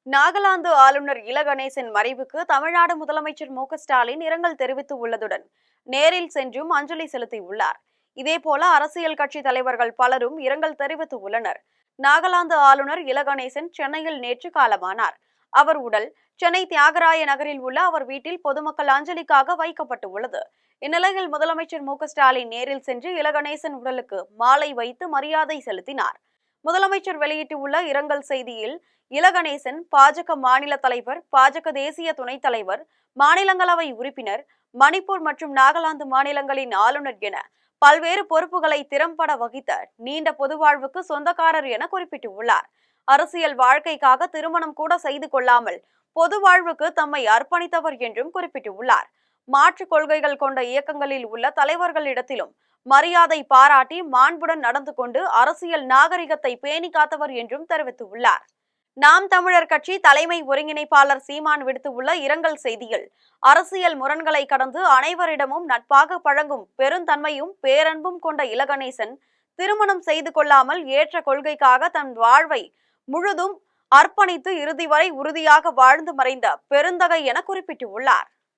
நாகாலாந்து ஆளுநர் இல கணேசன் மறைவுக்கு தமிழ்நாடு முதலமைச்சர் மு.க.ஸ்டாலின் இரங்கல் தெரிவித்து உள்ளதுடன் நேரில் சென்றும் அஞ்சலி செலுத்தியுள்ளார். இதேபோல அரசியல் கட்சி தலைவர்கள் பலரும் இரங்கல் தெரிவித்து உள்ளனர். நாகாலாந்து ஆளுநர் இல கணேசன் சென்னையில் நேற்று காலமானார். அவர் உடல் சென்னை தியாகராய நகரில் உள்ள அவர் வீட்டில் பொதுமக்கள் அஞ்சலிக்காக வைக்கப்பட்டு உள்ளது. இந்நிலையில் முதலமைச்சர் மு.க.ஸ்டாலின் நேரில் சென்று இல கணேசன் உடலுக்கு மாலை வைத்து மரியாதை செலுத்தினார். முதலமைச்சர் வெளியிட்டுள்ள இரங்கல் செய்தியில் இல கணேசன் பாஜக மாநில தலைவர், பாஜக தேசிய துணைத் தலைவர், மாநிலங்களவை உறுப்பினர், மணிப்பூர் மற்றும் நாகாலாந்து மாநிலங்களின் ஆளுநர் என பல்வேறு பொறுப்புகளை திறம்பட வகித்த நீண்ட பொதுவாழ்வுக்கு சொந்தக்காரர் என குறிப்பிட்டுள்ளார். அரசியல் வாழ்க்கைக்காக திருமணம் கூட செய்து கொள்ளாமல் பொது வாழ்வுக்கு தம்மை அர்ப்பணித்தவர் என்றும் குறிப்பிட்டுள்ளார். மாற்றுக் கொள்கைகள் கொண்ட இயக்கங்களில் உள்ள தலைவர்களிடத்திலும் மரியாதை பாராட்டி மாண்புடன் நடந்து கொண்டு அரசியல் நாகரிகத்தை பேணி காத்தவர் என்றும் தெரிவித்துள்ளார். நாம் தமிழர் கட்சி தலைமை ஒருங்கிணைப்பாளர் சீமான் விடுத்துள்ள இரங்கல் செய்தியில், அரசியல் முரண்களை கடந்து அனைவரிடமும் நட்பாக பழகும் பெருந்தன்மையும் பேரன்பும் கொண்ட இல கணேசன் திருமணம் செய்து கொள்ளாமல் ஏற்ற கொள்கைக்காக தன் வாழ்வை முழுதும் அர்ப்பணித்து இறுதி வரை உறுதியாக வாழ்ந்து மறைந்த பெருந்தகை என குறிப்பிட்டுள்ளார்.